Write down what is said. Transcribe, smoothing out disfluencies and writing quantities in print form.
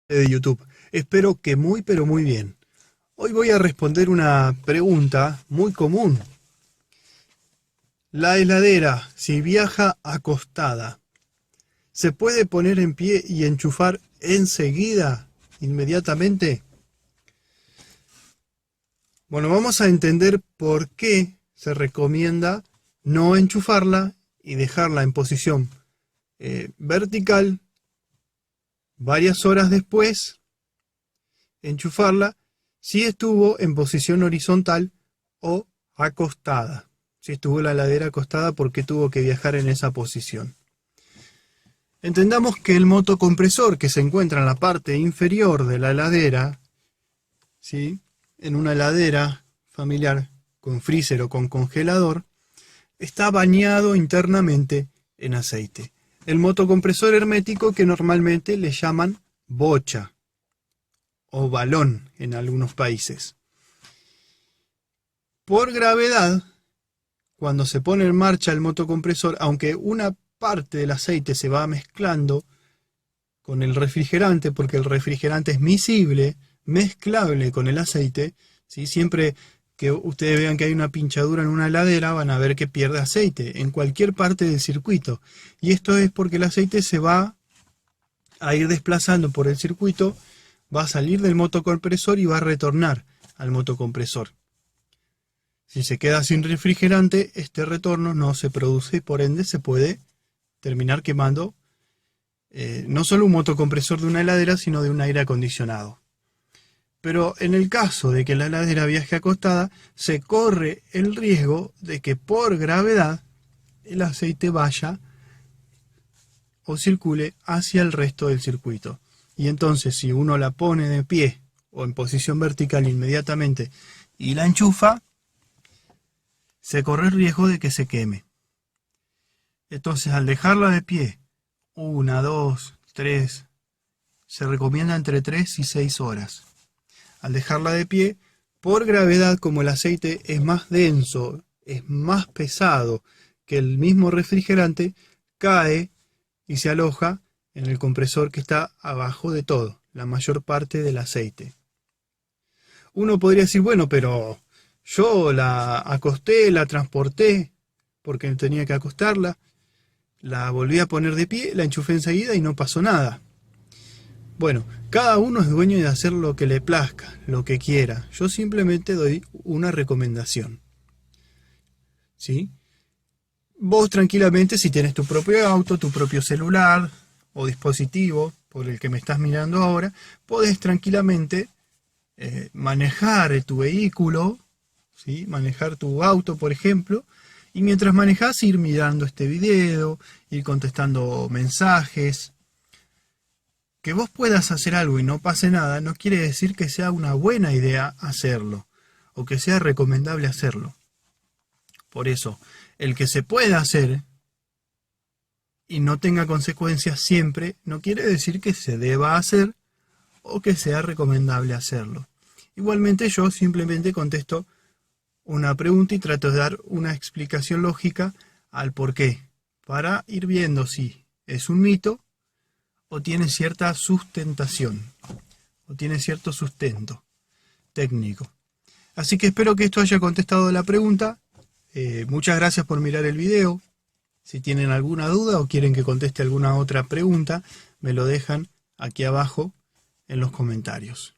De YouTube. Espero que muy pero muy bien. Hoy voy a responder una pregunta muy común. La heladera, si viaja acostada, ¿se puede poner en pie y enchufar enseguida, inmediatamente? Bueno, vamos a entender por qué se recomienda no enchufarla y dejarla en posición vertical varias horas después, enchufarla si estuvo en posición horizontal o acostada. Si estuvo la heladera acostada, ¿por qué tuvo que viajar en esa posición? Entendamos que el motocompresor que se encuentra en la parte inferior de la heladera, ¿sí?, en una heladera familiar con freezer o con congelador, está bañado internamente en aceite. El motocompresor hermético que normalmente le llaman bocha o balón en algunos países. Por gravedad, cuando se pone en marcha el motocompresor, aunque una parte del aceite se va mezclando con el refrigerante, porque el refrigerante es miscible, mezclable con el aceite, ¿sí? Siempre que ustedes vean que hay una pinchadura en una heladera, van a ver que pierde aceite en cualquier parte del circuito. Y esto es porque el aceite se va a ir desplazando por el circuito, va a salir del motocompresor y va a retornar al motocompresor. Si se queda sin refrigerante, este retorno no se produce y por ende se puede terminar quemando no solo un motocompresor de una heladera, sino de un aire acondicionado. Pero en el caso de que la heladera viaje acostada, se corre el riesgo de que por gravedad el aceite vaya o circule hacia el resto del circuito. Y entonces si uno la pone de pie o en posición vertical inmediatamente y la enchufa, se corre el riesgo de que se queme. Entonces al dejarla de pie, 1, 2, 3, se recomienda entre 3 y 6 horas. Al dejarla de pie, por gravedad, como el aceite es más denso, es más pesado que el mismo refrigerante, cae y se aloja en el compresor que está abajo de todo, la mayor parte del aceite. Uno podría decir, bueno, pero yo la acosté, la transporté, porque tenía que acostarla, la volví a poner de pie, la enchufé enseguida y no pasó nada. Bueno, cada uno es dueño de hacer lo que le plazca, lo que quiera. Yo simplemente doy una recomendación. ¿Sí? Vos tranquilamente, si tienes tu propio auto, tu propio celular o dispositivo por el que me estás mirando ahora, podés tranquilamente manejar tu vehículo, ¿sí?, manejar tu auto, por ejemplo, y mientras manejás ir mirando este video, ir contestando mensajes. Que vos puedas hacer algo y no pase nada no quiere decir que sea una buena idea hacerlo o que sea recomendable hacerlo. Por eso, el que se pueda hacer y no tenga consecuencias siempre no quiere decir que se deba hacer o que sea recomendable hacerlo. Igualmente yo simplemente contesto una pregunta y trato de dar una explicación lógica al porqué, para ir viendo si es un mito o tiene cierta sustentación, o tiene cierto sustento técnico. Así que espero que esto haya contestado la pregunta. Muchas gracias por mirar el video. Si tienen alguna duda o quieren que conteste alguna otra pregunta, me lo dejan aquí abajo en los comentarios.